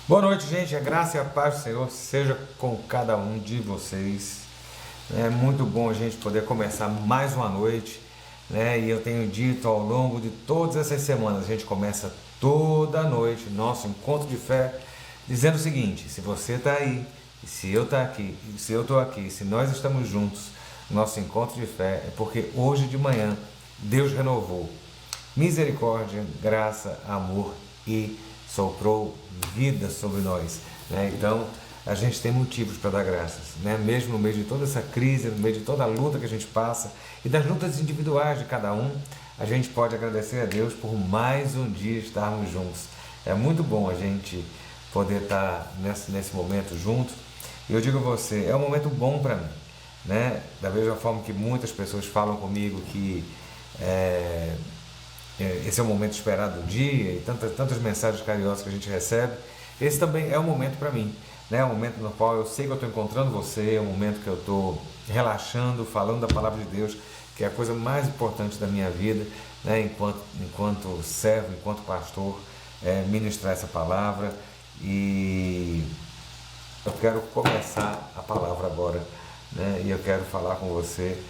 Boa noite, gente. A graça e a paz do Senhor seja com cada um de vocês. É muito bom a gente poder começar mais uma noite, né? E eu tenho dito ao longo de todas essas semanas, a gente começa toda noite nosso encontro de fé, dizendo o seguinte: se você está aí, e se eu estou aqui, e se eu estou aqui, se nós estamos juntos, nosso encontro de fé é porque hoje de manhã Deus renovou misericórdia, graça, amor e soprou vida sobre nós, né? Então a gente tem motivos para dar graças, né? Mesmo no meio de toda essa crise, no meio de toda a luta que a gente passa e das lutas individuais de cada um, a gente pode agradecer a Deus por mais um dia estarmos juntos. É muito bom a gente poder estar nesse momento junto. E eu digo a você, é um momento bom para mim, né? Da mesma forma que muitas pessoas falam comigo que esse é o momento esperado do dia e tantas mensagens carinhosas que a gente recebe. Esse também é um momento para mim, né? É um momento no qual eu sei que eu estou encontrando você, é um momento que eu estou relaxando, falando da palavra de Deus, que é a coisa mais importante da minha vida, né? Enquanto servo, enquanto pastor, ministrar essa palavra. E eu quero começar a palavra agora, né? E eu quero falar com você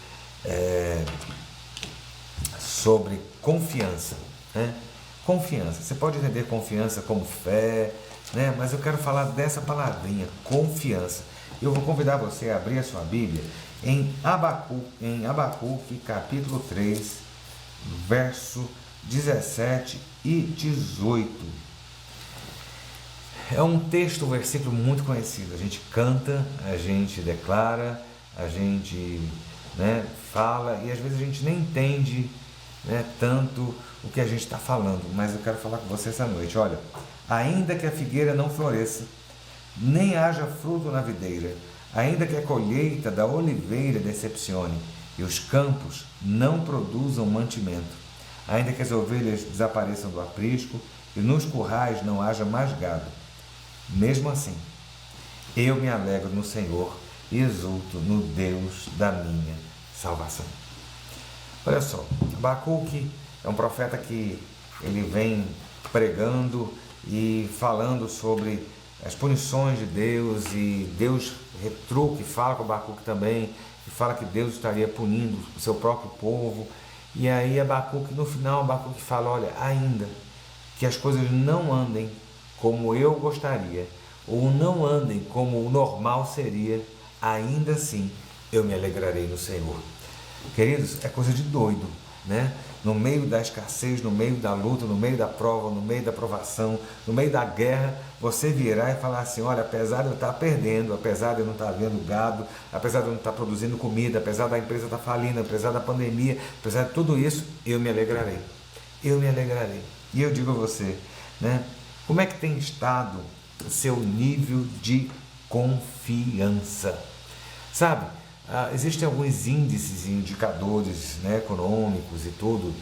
sobre confiança, né? Confiança, você pode entender confiança como fé, né? Mas eu quero falar dessa palavrinha, confiança. Eu vou convidar você a abrir a sua Bíblia em Abacuque capítulo 3, verso 17 e 18. É um texto, um versículo muito conhecido. A gente canta, a gente declara, a gente, né, fala e às vezes a gente nem entende, né, tanto o que a gente está falando, mas eu quero falar com você essa noite. Olha, ainda que a figueira não floresça, nem haja fruto na videira, ainda que a colheita da oliveira decepcione e os campos não produzam mantimento, ainda que as ovelhas desapareçam do aprisco e nos currais não haja mais gado, mesmo assim eu me alegro no Senhor e exulto no Deus da minha salvação. Olha só, Abacuque é um profeta que ele vem pregando e falando sobre as punições de Deus, e Deus retruca e fala com Abacuque também, e fala que Deus estaria punindo o seu próprio povo. E aí Abacuque, no final, Abacuque fala: olha, ainda que as coisas não andem como eu gostaria, ou não andem como o normal seria, ainda assim eu me alegrarei no Senhor. Queridos, é coisa de doido, né? No meio da escassez, no meio da luta, no meio da prova, no meio da provação, no meio da guerra, você virar e falar assim: olha, apesar de eu estar perdendo, apesar de eu não estar vendo gado, apesar de eu não estar produzindo comida, apesar da empresa estar falindo, apesar da pandemia, apesar de tudo isso, eu me alegrarei. Eu me alegrarei. E eu digo a você, né? Como é que tem estado o seu nível de confiança? Sabe? Existem alguns índices e indicadores, né, econômicos e tudo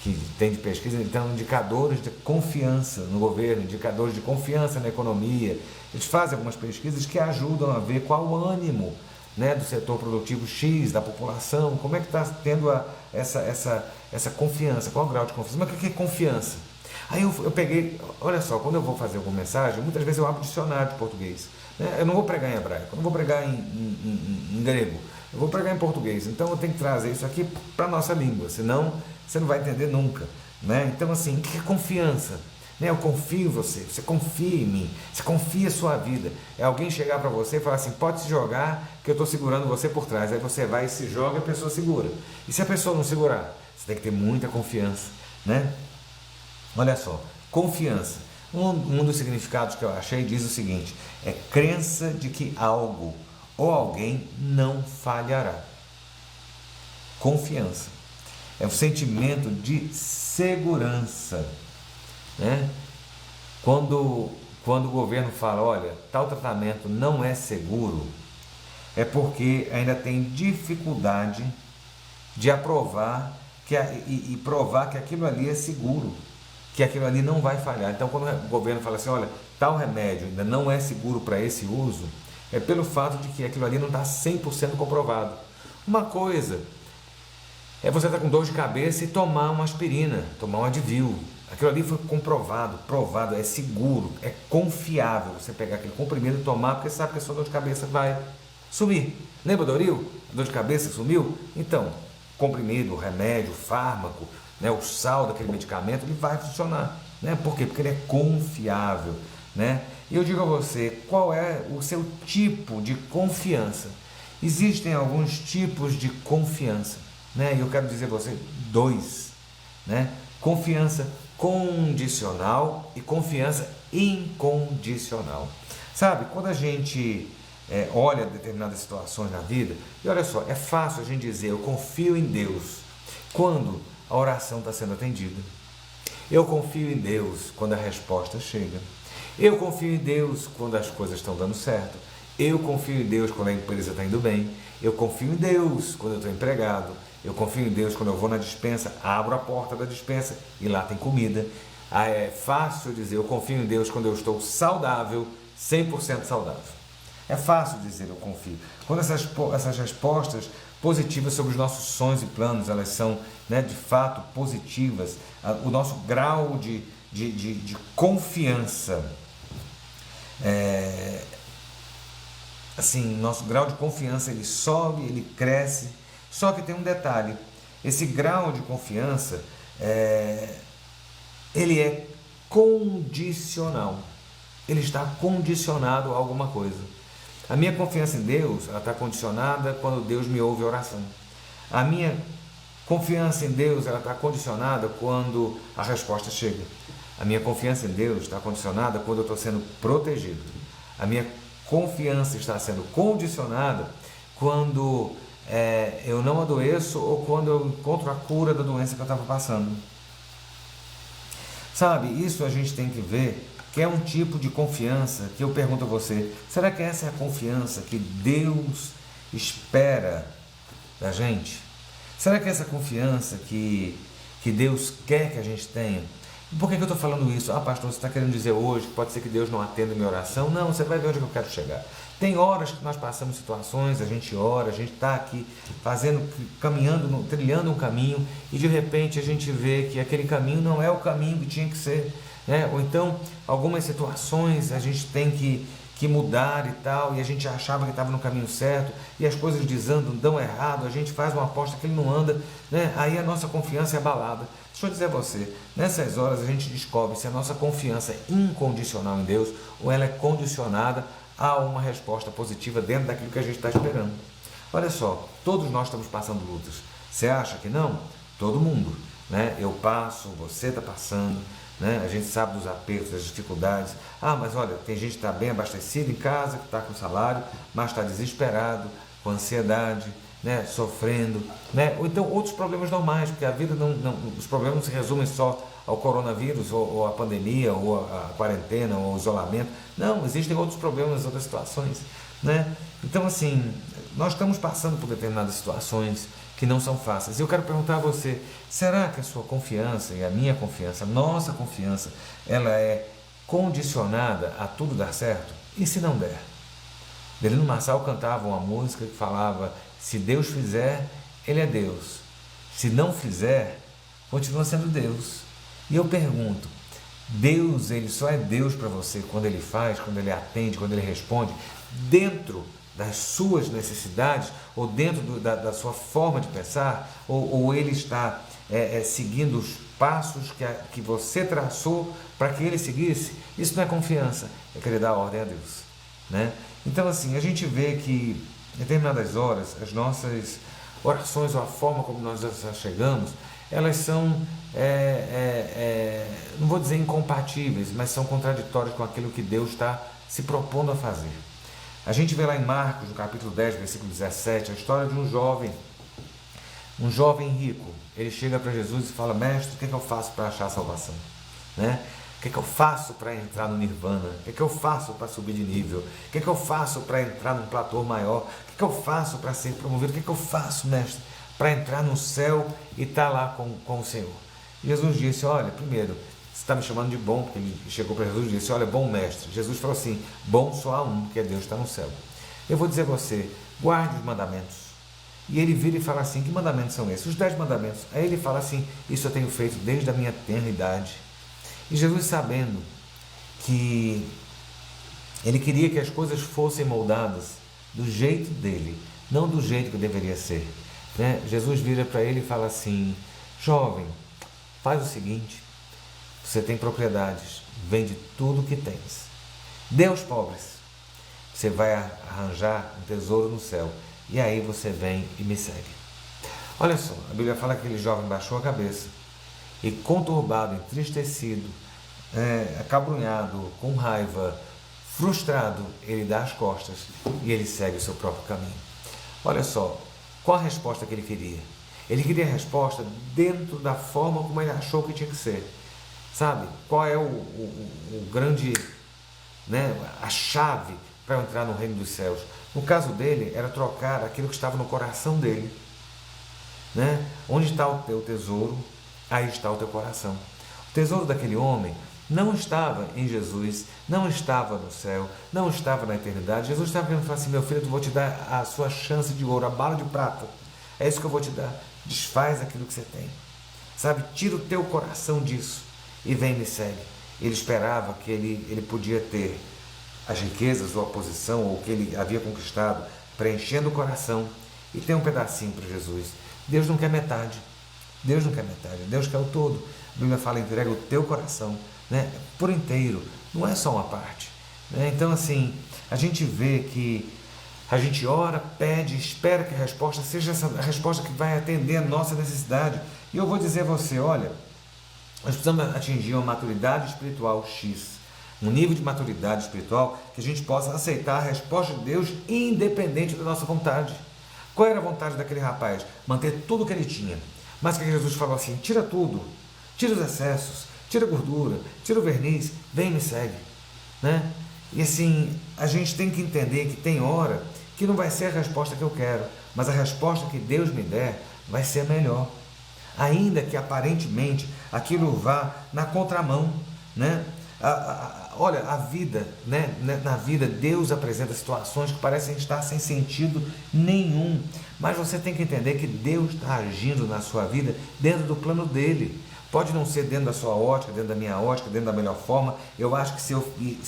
que tem de pesquisa, então indicadores de confiança no governo, indicadores de confiança na economia. Eles fazem algumas pesquisas que ajudam a ver qual o ânimo, né, do setor produtivo X, da população, como é que está tendo essa confiança, qual o grau de confiança. Mas o que é confiança? Aí eu peguei, olha só, quando eu vou fazer alguma mensagem, muitas vezes eu abro dicionário de português, né? Eu não vou pregar em hebraico, eu não vou pregar em grego, eu vou pregar em português. Então eu tenho que trazer isso aqui para a nossa língua, senão você não vai entender nunca, né? Então assim, o que é confiança? Né? Eu confio em você, você confia em mim, você confia a sua vida. É alguém chegar para você e falar assim: pode se jogar que eu estou segurando você por trás. Aí você vai e se joga e a pessoa segura. E se a pessoa não segurar? Você tem que ter muita confiança, né? Olha só, confiança. Um dos significados que eu achei diz o seguinte: é crença de que algo ou alguém não falhará. Confiança é um sentimento de segurança, né? Quando o governo fala: olha, tal tratamento não é seguro, é porque ainda tem dificuldade de aprovar e provar que aquilo ali é seguro, que aquilo ali não vai falhar. Então, quando o governo fala assim: olha, tal remédio ainda não é seguro para esse uso, é pelo fato de que aquilo ali não está 100% comprovado. Uma coisa é você estar com dor de cabeça e tomar uma aspirina, tomar um Advil, Aquilo ali foi comprovado, provado, é seguro, é confiável você pegar aquele comprimido e tomar, porque sabe que a sua dor de cabeça vai sumir. Lembra do Doril? A dor de cabeça sumiu? Então, comprimido, remédio, fármaco, né, o sal daquele medicamento, ele vai funcionar. Né? Por quê? Porque ele é confiável. Né? E eu digo a você, qual é o seu tipo de confiança? Existem alguns tipos de confiança. Né? E eu quero dizer a você dois. Né? Confiança condicional e confiança incondicional. Sabe, quando a gente olha determinadas situações na vida, e olha só, é fácil a gente dizer eu confio em Deus quando a oração está sendo atendida. Eu confio em Deus quando a resposta chega. Eu confio em Deus quando as coisas estão dando certo. Eu confio em Deus quando a empresa está indo bem. Eu confio em Deus quando eu estou empregado. Eu confio em Deus quando eu vou na despensa, abro a porta da despensa e lá tem comida. É fácil dizer eu confio em Deus quando eu estou saudável, 100% saudável. É fácil dizer eu confio. Quando essas respostas positivas sobre os nossos sonhos e planos, elas são, né, de fato positivas, o nosso grau de confiança, assim, nosso grau de confiança ele sobe, ele cresce. Só que tem um detalhe, esse grau de confiança, ele é condicional, ele está condicionado a alguma coisa. A minha confiança em Deus, ela está condicionada quando Deus me ouve a oração. A minha confiança em Deus, ela está condicionada quando a resposta chega. A minha confiança em Deus está condicionada quando eu estou sendo protegido. A minha confiança está sendo condicionada quando eu não adoeço ou quando eu encontro a cura da doença que eu estava passando. Sabe, isso a gente tem que ver que é um tipo de confiança que eu pergunto a você, será que essa é a confiança que Deus espera da gente? Será que essa confiança que Deus quer que a gente tenha? Por que eu estou falando isso? Ah, pastor, você está querendo dizer hoje que pode ser que Deus não atenda a minha oração? Não, você vai ver onde eu quero chegar. Tem horas que nós passamos situações, a gente ora, a gente está aqui caminhando, trilhando um caminho e de repente a gente vê que aquele caminho não é o caminho que tinha que ser. Né? Ou então, algumas situações a gente tem que mudar e tal, e a gente achava que estava no caminho certo, e as coisas desandam, dão errado, a gente faz uma aposta que ele não anda, né? Aí a nossa confiança é abalada. Deixa eu dizer a você, nessas horas a gente descobre se a nossa confiança é incondicional em Deus, ou ela é condicionada a uma resposta positiva dentro daquilo que a gente está esperando. Olha só, todos nós estamos passando lutas. Você acha que não? Todo mundo. Né? Eu passo, você está passando. Né? A gente sabe dos apertos, das dificuldades. Ah, mas olha, tem gente que está bem abastecida em casa, que está com salário, mas está desesperado, com ansiedade, né? Sofrendo, né? Ou então outros problemas normais, porque a vida os problemas não se resumem só ao coronavírus, ou à pandemia, ou à quarentena, ou ao isolamento. Não, existem outros problemas, outras situações. Né? Então, assim, nós estamos passando por determinadas situações que não são fáceis. E eu quero perguntar a você, será que a sua confiança e a minha confiança, a nossa confiança, ela é condicionada a tudo dar certo? E se não der? Delino Marçal cantava uma música que falava, se Deus fizer, Ele é Deus. Se não fizer, continua sendo Deus. E eu pergunto, Deus, Ele só é Deus para você quando Ele faz, quando Ele atende, quando Ele responde, dentro das suas necessidades, ou dentro da sua forma de pensar, ou Ele está seguindo os passos que você traçou para que Ele seguisse? Isso não é confiança, é querer dar ordem a Deus. Né? Então, assim, a gente vê que em determinadas horas, as nossas orações, ou a forma como nós chegamos, elas são, não vou dizer incompatíveis, mas são contraditórias com aquilo que Deus está se propondo a fazer. A gente vê lá em Marcos, no capítulo 10, versículo 17, a história de um jovem rico. Ele chega para Jesus e fala, mestre, o que é que eu faço para achar a salvação? Né? O que é que eu faço para entrar no nirvana? O que é que eu faço para subir de nível? O que é que eu faço para entrar num platô maior? O que é que eu faço para ser promovido? O que é que eu faço, mestre, para entrar no céu e estar lá com o Senhor? E Jesus disse, olha, primeiro, você está me chamando de bom, porque ele chegou para Jesus e disse, olha, bom mestre. Jesus falou assim, bom só há um, que é Deus, está no céu. Eu vou dizer a você, guarde os mandamentos. E ele vira e fala assim, que mandamentos são esses? Os 10 mandamentos. Aí ele fala assim, isso eu tenho feito desde a minha tenra idade. E Jesus, sabendo que ele queria que as coisas fossem moldadas do jeito dele, não do jeito que deveria ser, né? Jesus vira para ele e fala assim: jovem, faz o seguinte, você tem propriedades, vende tudo que tens, dê aos pobres, você vai arranjar um tesouro no céu, e aí você vem e me segue. Olha só, a Bíblia fala que aquele jovem baixou a cabeça e, conturbado, entristecido, acabrunhado, com raiva, frustrado, ele dá as costas e ele segue o seu próprio caminho. Olha só, qual a resposta que ele queria? Ele queria a resposta dentro da forma como ele achou que tinha que ser. Sabe? Qual é o grande, né, a chave para entrar no reino dos céus? No caso dele, era trocar aquilo que estava no coração dele. Né? Onde está o teu tesouro, aí está o teu coração. O tesouro daquele homem não estava em Jesus, não estava no céu, não estava na eternidade. Jesus estava querendo falar assim: meu filho, eu vou te dar a sua chance de ouro, a bala de prata. É isso que eu vou te dar. Desfaz aquilo que você tem. Sabe? Tira o teu coração disso e vem e me segue. Ele esperava que ele podia ter as riquezas ou a posição ou o que ele havia conquistado, preenchendo o coração, e ter um pedacinho para Jesus. Deus não quer metade. Deus não quer metade. Deus quer o todo. A Bíblia fala: entrega o teu coração, né, por inteiro. Não é só uma parte, né? Então, assim, a gente vê que a gente ora, pede, espera que a resposta seja a resposta que vai atender a nossa necessidade. E eu vou dizer a você: olha, nós precisamos atingir uma maturidade espiritual X, um nível de maturidade espiritual que a gente possa aceitar a resposta de Deus independente da nossa vontade. Qual era a vontade daquele rapaz? Manter tudo o que ele tinha. Mas que Jesus falou assim: tira tudo, tira os excessos, tira a gordura, tira o verniz, vem e me segue, né? E assim, a gente tem que entender que tem hora que não vai ser a resposta que eu quero, mas a resposta que Deus me der vai ser melhor, ainda que aparentemente aquilo vá na contramão, né? Olha, a vida, né? Na vida Deus apresenta situações que parecem estar sem sentido nenhum, mas você tem que entender que Deus está agindo na sua vida dentro do plano dele. Pode não ser dentro da sua ótica, dentro da minha ótica, dentro da melhor forma. Eu acho que se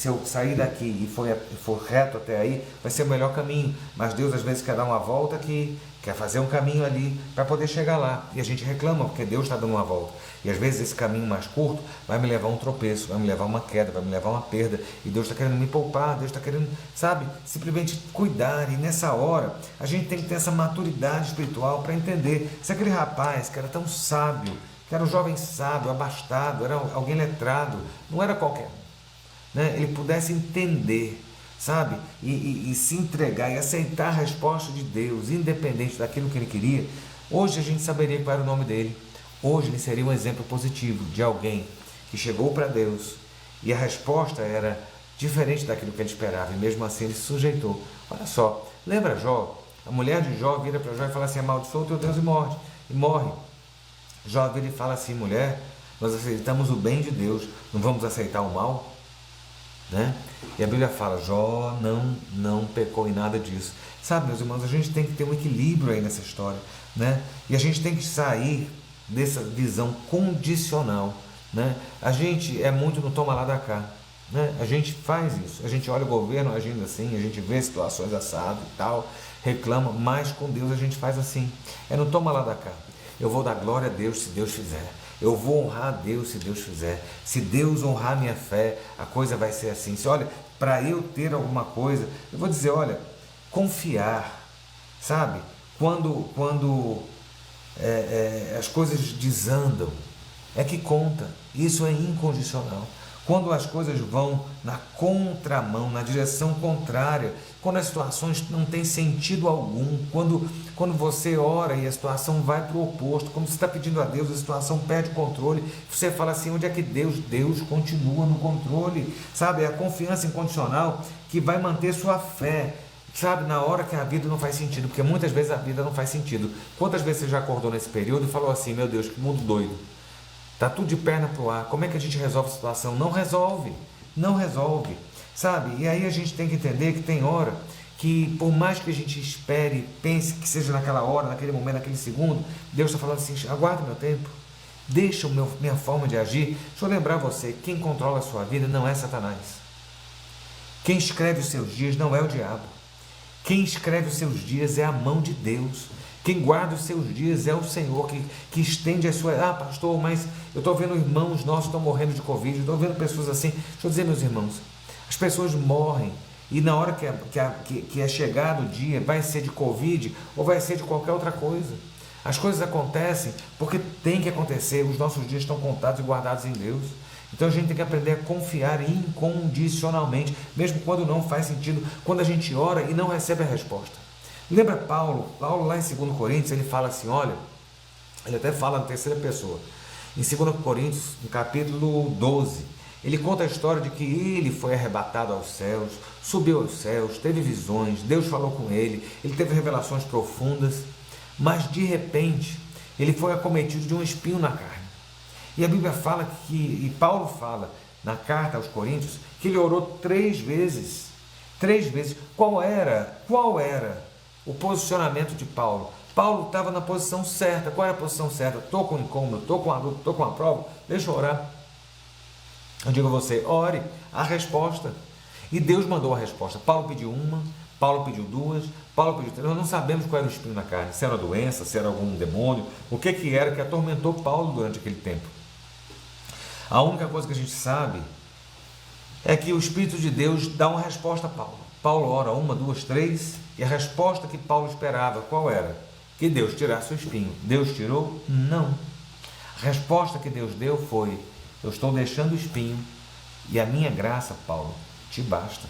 eu sair daqui e for reto até aí, vai ser o melhor caminho. Mas Deus às vezes quer dar uma volta aqui, quer fazer um caminho ali para poder chegar lá. E a gente reclama porque Deus está dando uma volta. E às vezes esse caminho mais curto vai me levar a um tropeço, vai me levar a uma queda, vai me levar a uma perda. E Deus está querendo me poupar, Deus está querendo, sabe, simplesmente cuidar. E nessa hora, a gente tem que ter essa maturidade espiritual para entender. Se aquele rapaz que era tão sábio, que era um jovem sábio, abastado, era alguém letrado, não era qualquer um, né? Ele pudesse entender, sabe, e se entregar e aceitar a resposta de Deus, independente daquilo que ele queria, hoje a gente saberia qual era o nome dele. Hoje ele seria um exemplo positivo de alguém que chegou para Deus e a resposta era diferente daquilo que ele esperava, e mesmo assim ele se sujeitou. Olha só, lembra Jó? A mulher de Jó vira para Jó e fala assim: amaldiçoa o teu Deus e morre. Jó vira e fala assim: mulher, nós aceitamos o bem de Deus, não vamos aceitar o mal? Né? E a Bíblia fala: Jó não pecou em nada disso. Sabe, meus irmãos, a gente tem que ter um equilíbrio aí nessa história, né? E a gente tem que sair dessa visão condicional, né? A gente é muito no toma lá da cá, né? A gente faz isso, a gente olha o governo agindo assim, a gente vê situações assadas e tal, reclama, mas com Deus a gente faz assim, é no toma lá da cá. Eu vou dar glória a Deus se Deus fizer. Eu vou honrar a Deus se Deus fizer. Se Deus honrar minha fé, a coisa vai ser assim. Se olha, para eu ter alguma coisa, eu vou dizer, olha, confiar, sabe? Quando as coisas desandam, é que conta. Isso é incondicional. Quando as coisas vão na contramão, na direção contrária, quando as situações não têm sentido algum, quando você ora e a situação vai para o oposto, quando você está pedindo a Deus, a situação perde o controle, você fala assim: onde é que Deus continua no controle, sabe? É a confiança incondicional que vai manter sua fé, sabe? Na hora que a vida não faz sentido, porque muitas vezes a vida não faz sentido. Quantas vezes você já acordou nesse período e falou assim: meu Deus, que mundo doido, está tudo de perna para o ar, como é que a gente resolve a situação? Não resolve, sabe? E aí a gente tem que entender que tem hora que, por mais que a gente espere, pense que seja naquela hora, naquele momento, naquele segundo, Deus está falando assim: aguarda meu tempo, Deixa minha forma de agir. Deixa eu lembrar você, quem controla a sua vida não é Satanás. Quem escreve os seus dias não é o diabo. Quem escreve os seus dias é a mão de Deus. Quem guarda os seus dias é o Senhor, que estende as suas... Ah, pastor, mas eu estou vendo irmãos nossos que estão morrendo de Covid, estou vendo pessoas assim. Deixa eu dizer, meus irmãos, as pessoas morrem e na hora que é chegado o dia, vai ser de Covid ou vai ser de qualquer outra coisa. As coisas acontecem porque tem que acontecer, os nossos dias estão contados e guardados em Deus. Então a gente tem que aprender a confiar incondicionalmente, mesmo quando não faz sentido, quando a gente ora e não recebe a resposta. Lembra Paulo lá em 2 Coríntios, ele fala assim, olha, ele até fala na terceira pessoa, em 2 Coríntios, no capítulo 12, ele conta a história de que ele foi arrebatado aos céus, subiu aos céus, teve visões, Deus falou com ele teve revelações profundas, mas de repente, ele foi acometido de um espinho na carne. E a Bíblia fala e Paulo fala na carta aos Coríntios, que ele orou 3 vezes. 3 vezes. Qual era o posicionamento de Paulo? Paulo estava na posição certa. Qual era a posição certa? Estou com um incômodo, estou com uma luta, estou com uma prova, deixa eu orar. Eu digo a você, ore, a resposta. E Deus mandou a resposta. Paulo pediu uma, Paulo pediu 2, Paulo pediu 3. Nós não sabemos qual era o espinho na carne, se era uma doença, se era algum demônio, o que era que atormentou Paulo durante aquele tempo. A única coisa que a gente sabe é que o Espírito de Deus dá uma resposta a Paulo. Paulo ora 1, 2, 3, e a resposta que Paulo esperava, qual era? Que Deus tirasse o espinho. Deus tirou? Não. A resposta que Deus deu foi, eu estou deixando o espinho, e a minha graça, Paulo, te basta.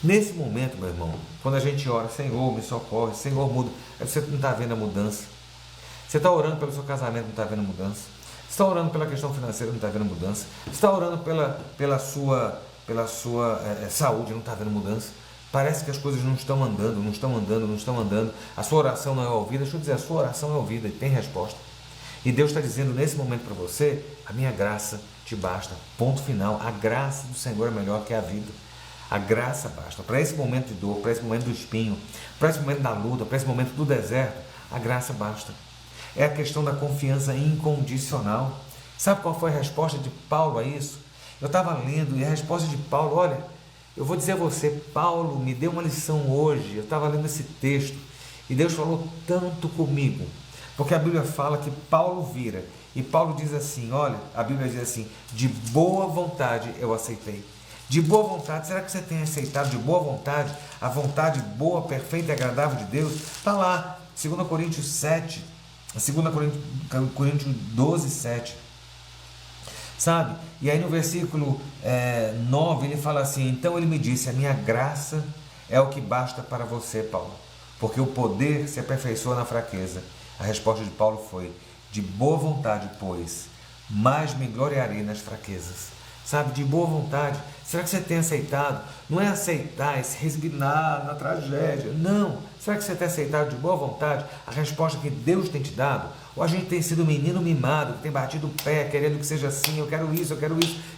Nesse momento, meu irmão, quando a gente ora, Senhor, me socorre, Senhor, muda, você não está vendo a mudança. Você está orando pelo seu casamento, não está vendo a mudança. Você está orando pela questão financeira, não está vendo mudança. Você está orando pela sua saúde, não está vendo mudança. Parece que as coisas não estão andando, não estão andando, não estão andando. A sua oração não é ouvida. Deixa eu dizer, a sua oração é ouvida e tem resposta. E Deus está dizendo nesse momento para você, a minha graça te basta. Ponto final. A graça do Senhor é melhor que a vida. A graça basta. Para esse momento de dor, para esse momento do espinho, para esse momento da luta, para esse momento do deserto, a graça basta. É a questão da confiança incondicional. Sabe qual foi a resposta de Paulo a isso? Eu estava lendo e a resposta de Paulo, olha, eu vou dizer a você, Paulo me deu uma lição hoje, eu estava lendo esse texto e Deus falou tanto comigo, porque a Bíblia fala que Paulo vira e Paulo diz assim, olha, a Bíblia diz assim, de boa vontade eu aceitei. De boa vontade, será que você tem aceitado de boa vontade a vontade boa, perfeita e agradável de Deus? Está lá, 2 Coríntios 7, 2 Coríntios 12, 7. Sabe? E aí no versículo 9 ele fala assim, então ele me disse, a minha graça é o que basta para você, Paulo, porque o poder se aperfeiçoa na fraqueza. A resposta de Paulo foi, de boa vontade, pois, mais me gloriarei nas fraquezas. Sabe, de boa vontade. Será que você tem aceitado? Não é aceitar, é se resignar na tragédia. Não. Será que você tem aceitado de boa vontade a resposta que Deus tem te dado? Ou a gente tem sido um menino mimado, que tem batido o pé, querendo que seja assim, eu quero isso,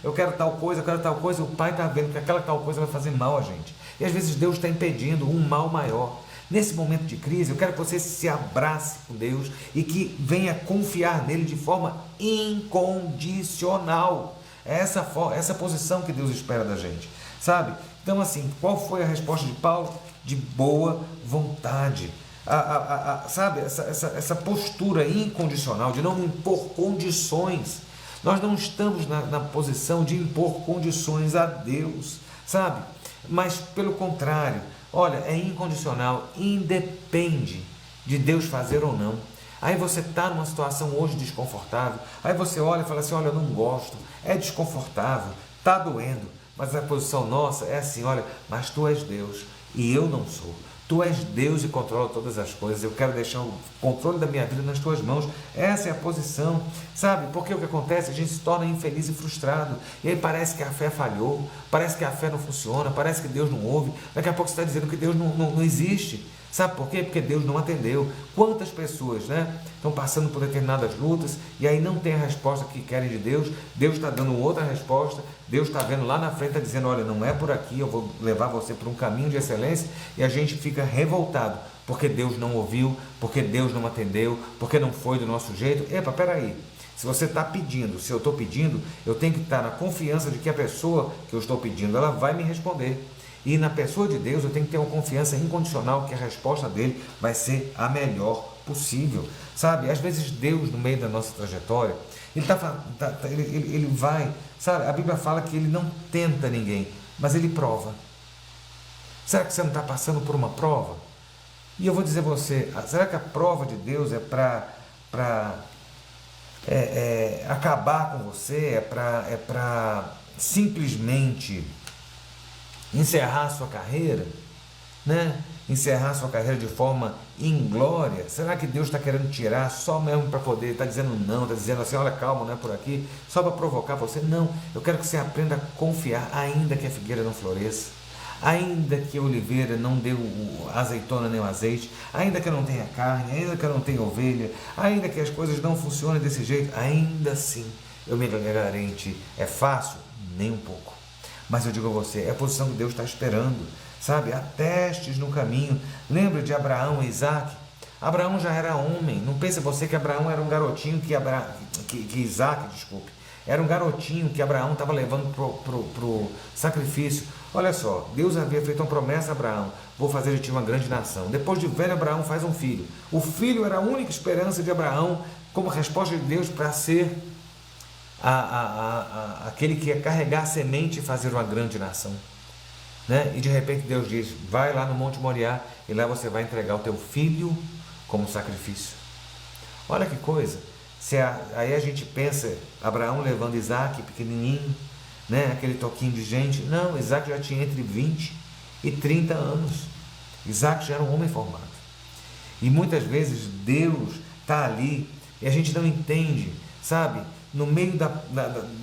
eu quero tal coisa, o pai está vendo que aquela tal coisa vai fazer mal a gente. E às vezes Deus está impedindo um mal maior. Nesse momento de crise, eu quero que você se abrace com Deus e que venha confiar nele de forma incondicional. É essa posição que Deus espera da gente, sabe? Então, assim, qual foi a resposta de Paulo? De boa vontade. Sabe, essa postura incondicional, de não impor condições. Nós não estamos na posição de impor condições a Deus, sabe? Mas, pelo contrário, olha, é incondicional, independe de Deus fazer ou não. Aí você está numa situação hoje desconfortável, aí você olha e fala assim, olha, eu não gosto, é desconfortável, está doendo, mas a posição nossa é assim, olha, mas tu és Deus e eu não sou. Tu és Deus e controla todas as coisas, eu quero deixar o controle da minha vida nas tuas mãos. Essa é a posição, sabe? Porque o que acontece? A gente se torna infeliz e frustrado, e aí parece que a fé falhou, parece que a fé não funciona, parece que Deus não ouve, daqui a pouco você está dizendo que Deus não existe. Sabe por quê? Porque Deus não atendeu. Quantas pessoas, estão passando por determinadas lutas e aí não tem a resposta que querem de Deus. Deus está dando outra resposta. Deus está vendo lá na frente, está dizendo, olha, não é por aqui, eu vou levar você por um caminho de excelência, e a gente fica revoltado, porque Deus não ouviu, porque Deus não atendeu, porque não foi do nosso jeito. Epa, peraí. Se você está pedindo, se eu estou pedindo, eu tenho que estar na confiança de que a pessoa que eu estou pedindo, ela vai me responder. E na pessoa de Deus eu tenho que ter uma confiança incondicional que a resposta dele vai ser a melhor possível. Sabe, às vezes Deus, no meio da nossa trajetória, ele vai, sabe, a Bíblia fala que ele não tenta ninguém, mas ele prova. Será que você não está passando por uma prova? E eu vou dizer a você, será que a prova de Deus é para acabar com você, é para simplesmente encerrar a sua carreira, né? Encerrar a sua carreira de forma inglória? Será que Deus está querendo tirar só mesmo para poder, está dizendo não, está dizendo assim, olha, calma, não é por aqui, só para provocar você? Não, eu quero que você aprenda a confiar, ainda que a figueira não floresça, ainda que a oliveira não dê a azeitona nem o azeite, ainda que eu não tenha carne, ainda que eu não tenha ovelha, ainda que as coisas não funcionem desse jeito, ainda assim eu me garante, é fácil? Nem um pouco. Mas eu digo a você, é a posição que Deus está esperando, sabe? Há testes no caminho. Lembra de Abraão e Isaac? Abraão já era homem. Não pense você que Abraão era um garotinho que Isaac, desculpe, era um garotinho que Abraão estava levando pro sacrifício. Olha só, Deus havia feito uma promessa a Abraão: vou fazer de ti uma grande nação. Depois de velho, Abraão faz um filho. O filho era a única esperança de Abraão como resposta de Deus para ser aquele que ia carregar a semente e fazer uma grande nação, né? E de repente Deus diz: vai lá no Monte Moriá e lá você vai entregar o teu filho como sacrifício. Olha que coisa. Aí a gente pensa Abraão levando Isaac pequenininho, né? Aquele toquinho de gente. Não, Isaac já tinha entre 20 e 30 anos. Isaac já era um homem formado. E muitas vezes Deus está ali e a gente não entende, sabe? No meio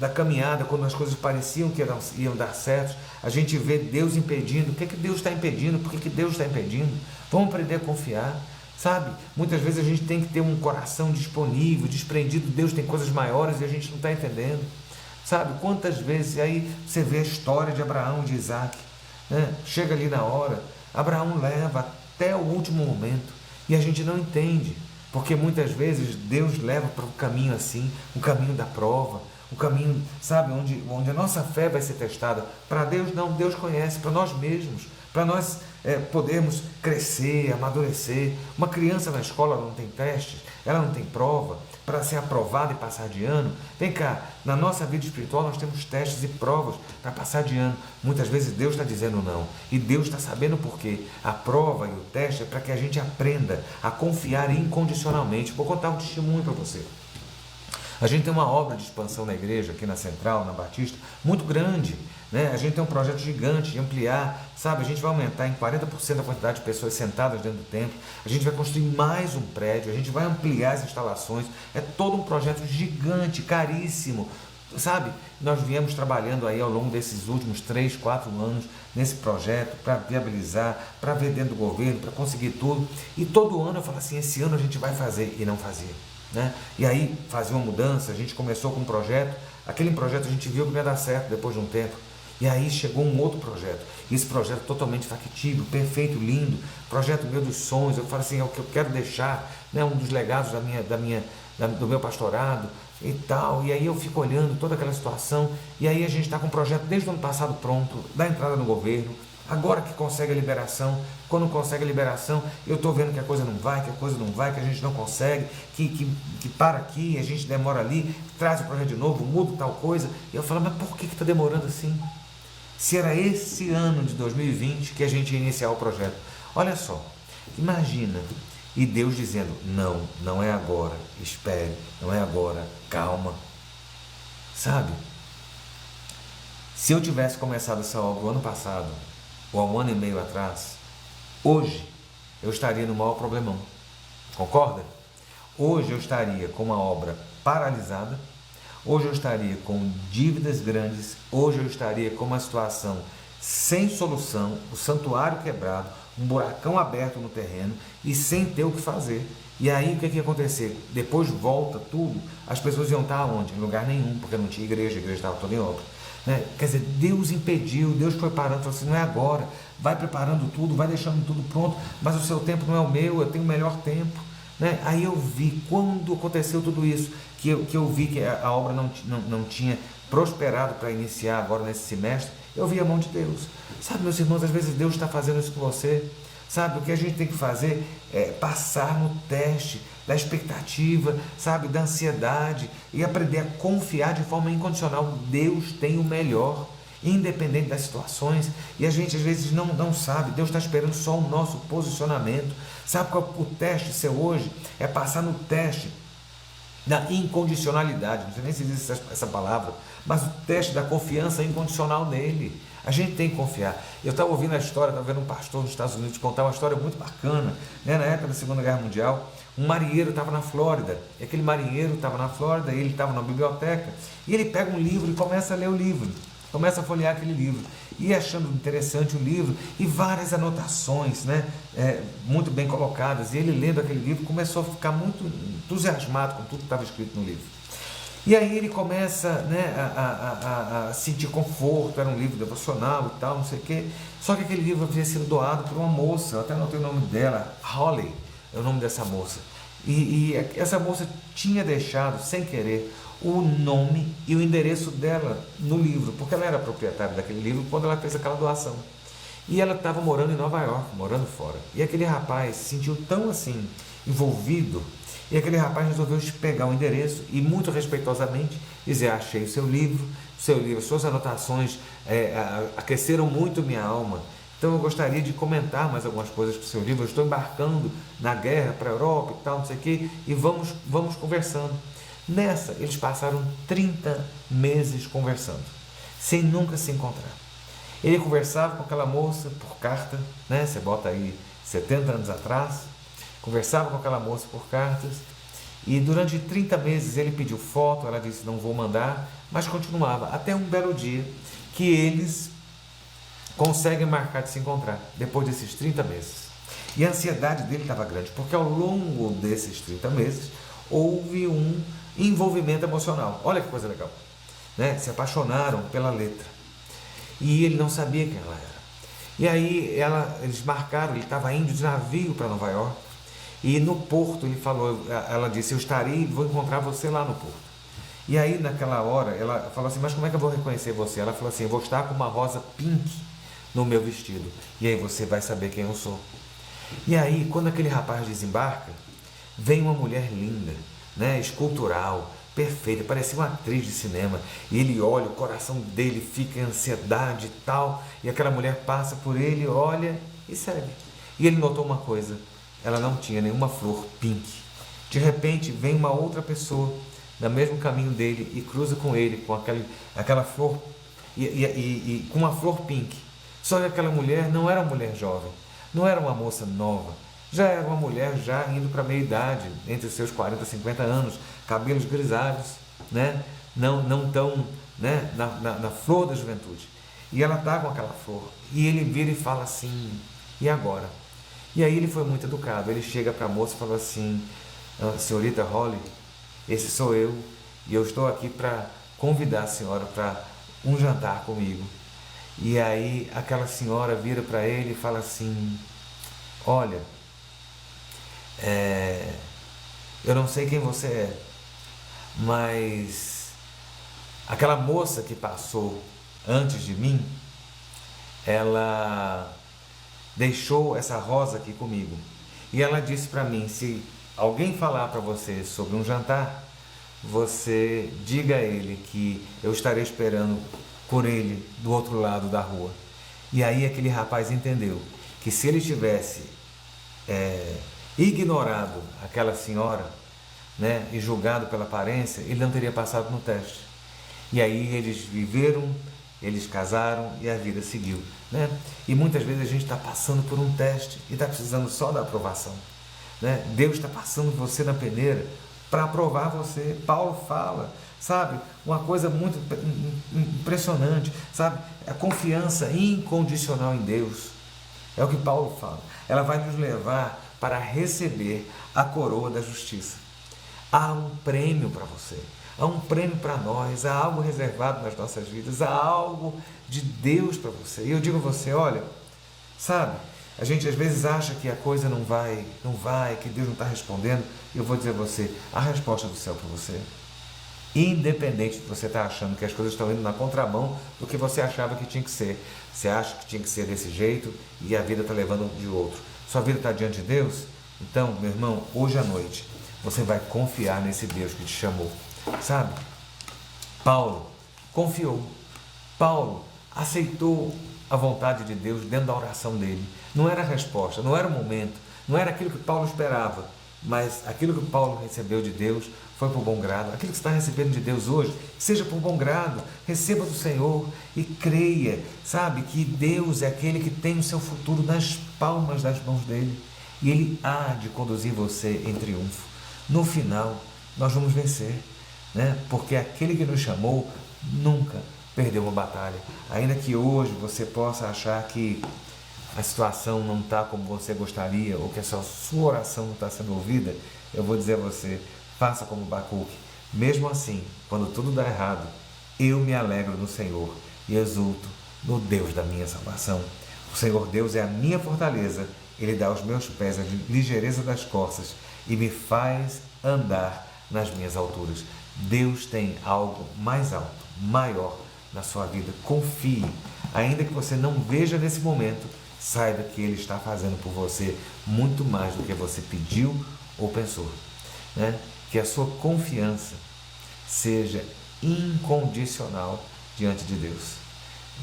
da caminhada, quando as coisas pareciam que iam dar certo, a gente vê Deus impedindo. O que é que Deus está impedindo? Por que Deus está impedindo? Vamos aprender a confiar, sabe? Muitas vezes a gente tem que ter um coração disponível, desprendido. Deus tem coisas maiores e a gente não está entendendo, sabe? Quantas vezes aí você vê a história de Abraão e de Isaac, né? Chega ali na hora, Abraão leva até o último momento e a gente não entende. Porque muitas vezes Deus leva para um caminho assim, o caminho da prova, o caminho, sabe, onde a nossa fé vai ser testada. Para Deus não, Deus conhece, para nós mesmos, para nós podermos crescer, amadurecer. Uma criança na escola não tem testes, ela não tem prova para ser aprovada e passar de ano. Vem cá, na nossa vida espiritual nós temos testes e provas para passar de ano. Muitas vezes Deus está dizendo não, e Deus está sabendo por quê. A prova e o teste é para que a gente aprenda a confiar incondicionalmente. Vou contar um testemunho para você. A gente tem uma obra de expansão na igreja, aqui na Central, na Batista, muito grande, né? A gente tem um projeto gigante de ampliar, sabe? A gente vai aumentar em 40% a quantidade de pessoas sentadas dentro do templo, a gente vai construir mais um prédio, a gente vai ampliar as instalações, é todo um projeto gigante, caríssimo, sabe? Nós viemos trabalhando aí ao longo desses últimos 3, 4 anos nesse projeto para viabilizar, para ver dentro do governo, para conseguir tudo, e todo ano eu falo assim, esse ano a gente vai fazer, e não fazia. Né? E aí fazia uma mudança, a gente começou com um projeto, aquele projeto a gente viu que não ia dar certo depois de um tempo, e aí chegou um outro projeto, e esse projeto totalmente factível, perfeito, lindo, projeto meu dos sonhos. Eu falo assim, é o que eu quero deixar, né? Um dos legados do meu pastorado e tal. E aí eu fico olhando toda aquela situação, e aí a gente está com um projeto desde o ano passado pronto, da entrada no governo. Agora que consegue a liberação, quando consegue a liberação, eu estou vendo que a coisa não vai, que a gente não consegue, que para aqui, a gente demora ali, traz o projeto de novo, muda tal coisa. E eu falo, mas por que está demorando assim? Se era esse ano de 2020 que a gente ia iniciar o projeto. Olha só, imagina, e Deus dizendo, não, não é agora, espere, não é agora, calma. Sabe? Se eu tivesse começado essa obra o ano passado, ou há um ano e meio atrás, hoje eu estaria no maior problemão. Concorda? Hoje eu estaria com uma obra paralisada, hoje eu estaria com dívidas grandes, hoje eu estaria com uma situação sem solução, o santuário quebrado, um buracão aberto no terreno e sem ter o que fazer. E aí o que ia acontecer? Depois volta tudo, as pessoas iam estar onde? Em lugar nenhum, porque não tinha igreja, a igreja estava toda em obra. Né? Quer dizer, Deus impediu, Deus foi parando, falou assim, não é agora, vai preparando tudo, vai deixando tudo pronto, mas o seu tempo não é o meu, eu tenho o melhor tempo. né? Aí eu vi, quando aconteceu tudo isso, que eu vi que a obra não tinha prosperado para iniciar agora nesse semestre, eu vi a mão de Deus. Sabe, meus irmãos, às vezes Deus está fazendo isso com você. Sabe, o que a gente tem que fazer é passar no teste da expectativa, sabe, da ansiedade e aprender a confiar de forma incondicional. Deus tem o melhor, independente das situações, e a gente às vezes não sabe. Deus está esperando só o nosso posicionamento. Sabe qual é o teste seu hoje? É passar no teste da incondicionalidade. Não sei nem se existe essa palavra, mas o teste da confiança incondicional nele. A gente tem que confiar. Eu estava ouvindo a história, estava vendo um pastor nos Estados Unidos contar uma história muito bacana, né? Na época da Segunda Guerra Mundial, um marinheiro estava na Flórida, e aquele marinheiro estava na Flórida, ele estava na biblioteca, e ele pega um livro e começa a ler o livro, começa a folhear aquele livro, e achando interessante o livro, e várias anotações, né? Muito bem colocadas, e ele lendo aquele livro começou a ficar muito entusiasmado com tudo que estava escrito no livro. E aí ele começa, né, a sentir conforto. Era um livro devocional e tal, não sei o quê. Só que aquele livro havia sido doado por uma moça, eu até anotei o nome dela, Holly, é o nome dessa moça. E essa moça tinha deixado, sem querer, o nome e o endereço dela no livro, porque ela era proprietária daquele livro quando ela fez aquela doação. E ela estava morando em Nova York, morando fora. E aquele rapaz se sentiu tão assim, envolvido. E aquele rapaz resolveu pegar o endereço e muito respeitosamente dizer: achei o seu livro, suas anotações aqueceram muito minha alma. Então eu gostaria de comentar mais algumas coisas para o seu livro. Eu estou embarcando na guerra para a Europa e tal, não sei o quê, e vamos conversando. Nessa, eles passaram 30 meses conversando, sem nunca se encontrar. Ele conversava com aquela moça por carta, né? Você bota aí 70 anos atrás. Conversava com aquela moça por cartas, e durante 30 meses ele pediu foto, ela disse: não vou mandar, mas continuava, até um belo dia que eles conseguem marcar de se encontrar, depois desses 30 meses. E a ansiedade dele estava grande, porque ao longo desses 30 meses houve um envolvimento emocional. Olha que coisa legal, né? Se apaixonaram pela letra, e ele não sabia quem ela era. E aí eles marcaram, ele estava indo de navio para Nova York, e no porto ela disse: eu estarei, vou encontrar você lá no porto. E aí naquela hora ela falou assim: mas como é que eu vou reconhecer você? Ela falou assim: eu vou estar com uma rosa pink no meu vestido, e aí você vai saber quem eu sou. E aí, quando aquele rapaz desembarca, vem uma mulher linda, né, escultural, perfeita, parecia uma atriz de cinema, e ele olha, o coração dele fica em ansiedade e tal, e aquela mulher passa por ele, olha e segue. E ele notou uma coisa: ela não tinha nenhuma flor pink. De repente vem uma outra pessoa no mesmo caminho dele e cruza com ele com aquela flor e com uma flor pink. Só que aquela mulher não era uma mulher jovem, não era uma moça nova, já era uma mulher já indo para a meia-idade, entre os seus 40 e 50 anos, cabelos grisalhos, né? Não tão, né, na flor da juventude. E ela está com aquela flor, e ele vira e fala assim: e agora? E aí ele foi muito educado, ele chega para a moça e fala assim: senhorita Holly, esse sou eu, e eu estou aqui para convidar a senhora para um jantar comigo. E aí aquela senhora vira para ele e fala assim: olha, eu não sei quem você é, mas aquela moça que passou antes de mim, ela deixou essa rosa aqui comigo, e ela disse para mim: se alguém falar para você sobre um jantar, você diga a ele que eu estarei esperando por ele do outro lado da rua. E aí aquele rapaz entendeu que se ele tivesse ignorado aquela senhora, né, e julgado pela aparência, ele não teria passado no teste. E aí eles viveram, eles casaram e a vida seguiu, né? E muitas vezes a gente está passando por um teste e está precisando só da aprovação, né? Deus está passando você na peneira para aprovar você. Paulo fala, sabe, uma coisa muito impressionante, sabe, a confiança incondicional em Deus. É o que Paulo fala. Ela vai nos levar para receber a coroa da justiça. Há um prêmio para você, há um prêmio para nós, há algo reservado nas nossas vidas, há algo de Deus para você. E eu digo a você: olha, sabe, A gente às vezes acha que a coisa não vai, que Deus não está respondendo. Eu vou dizer a você, a resposta do céu para você. Independente de você estar achando que as coisas estão indo na contramão do que você achava que tinha que ser. Você acha que tinha que ser desse jeito e a vida está levando de outro. Sua vida está diante de Deus? Então, meu irmão, hoje à noite, você vai confiar nesse Deus que te chamou. Sabe? Paulo confiou. Paulo aceitou a vontade de Deus dentro da oração dele. Não era a resposta, não era o momento, não era aquilo que Paulo esperava, mas aquilo que Paulo recebeu de Deus foi por bom grado. Aquilo que você está recebendo de Deus hoje, seja por bom grado, receba do Senhor e creia, sabe, que Deus é aquele que tem o seu futuro nas palmas das mãos dele e Ele há de conduzir você em triunfo. No final, nós vamos vencer, né? Porque aquele que nos chamou nunca perdeu uma batalha. Ainda que hoje você possa achar que a situação não está como você gostaria ou que a sua oração não está sendo ouvida, eu vou dizer a você, faça como Abacuque. Mesmo assim, quando tudo dá errado, eu me alegro no Senhor e exulto no Deus da minha salvação. O Senhor Deus é a minha fortaleza, Ele dá aos meus pés a ligeireza das costas e me faz andar nas minhas alturas. Deus tem algo mais alto, maior na sua vida. Confie, ainda que você não veja nesse momento, saiba que Ele está fazendo por você muito mais do que você pediu ou pensou, né? Que a sua confiança seja incondicional diante de Deus.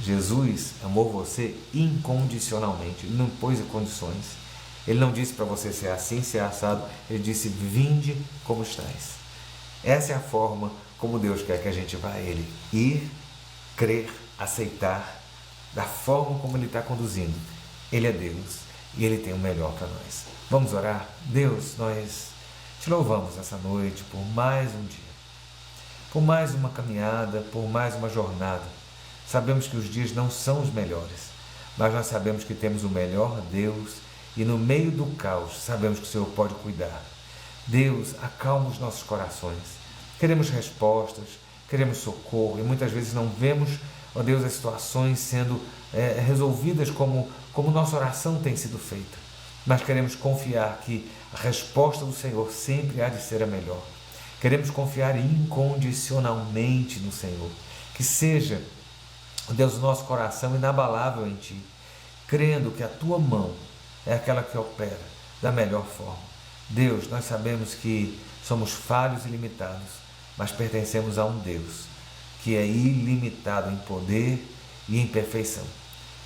Jesus amou você incondicionalmente, Ele não pôs condições, Ele não disse para você ser assim, ser assado, Ele disse, vinde como estás. Essa é a forma como Deus quer que a gente vá a Ele, ir, crer, aceitar, da forma como Ele está conduzindo. Ele é Deus e Ele tem o melhor para nós. Vamos orar? Deus, nós te louvamos essa noite por mais um dia, por mais uma caminhada, por mais uma jornada. Sabemos que os dias não são os melhores, mas nós sabemos que temos o melhor Deus e no meio do caos sabemos que o Senhor pode cuidar. Deus, acalma os nossos corações. Queremos respostas, queremos socorro e muitas vezes não vemos, ó Deus, as situações sendo resolvidas como nossa oração tem sido feita. Mas queremos confiar que a resposta do Senhor sempre há de ser a melhor. Queremos confiar incondicionalmente no Senhor. Que seja, ó Deus, o nosso coração inabalável em Ti, crendo que a Tua mão é aquela que opera da melhor forma. Deus, nós sabemos que somos falhos e limitados, mas pertencemos a um Deus que é ilimitado em poder e em perfeição.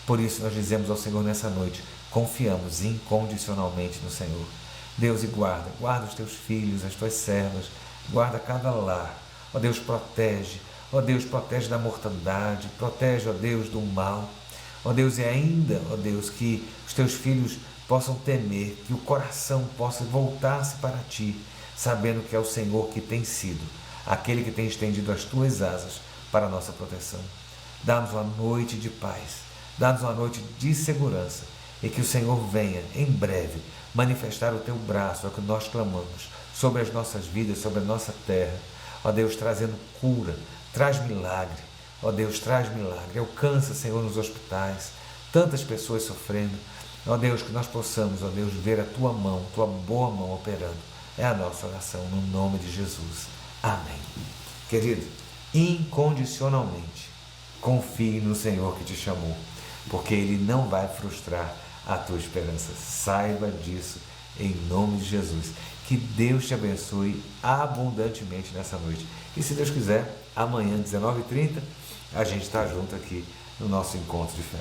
Por isso nós dizemos ao Senhor nessa noite, confiamos incondicionalmente no Senhor. Deus, e guarda os Teus filhos, as Tuas servas, guarda cada lar. Ó Deus, protege da mortandade, protege, ó Deus, do mal. Ó Deus, e ainda, ó Deus, que os Teus filhos possam temer, que o coração possa voltar-se para Ti, sabendo que é o Senhor que tem sido, aquele que tem estendido as Tuas asas para a nossa proteção. Dá-nos uma noite de paz, dá-nos uma noite de segurança e que o Senhor venha, em breve, manifestar o Teu braço, é o que nós clamamos, sobre as nossas vidas, sobre a nossa terra. Ó Deus, trazendo cura, traz milagre, ó Deus, traz milagre, alcança, Senhor, nos hospitais, tantas pessoas sofrendo. Ó Deus, que nós possamos, ó Deus, ver a Tua mão, Tua boa mão operando. É a nossa oração, no nome de Jesus. Amém. Querido, incondicionalmente, confie no Senhor que te chamou, porque Ele não vai frustrar a tua esperança. Saiba disso, em nome de Jesus. Que Deus te abençoe abundantemente nessa noite. E se Deus quiser, amanhã, 19h30, a gente está junto aqui no nosso encontro de fé.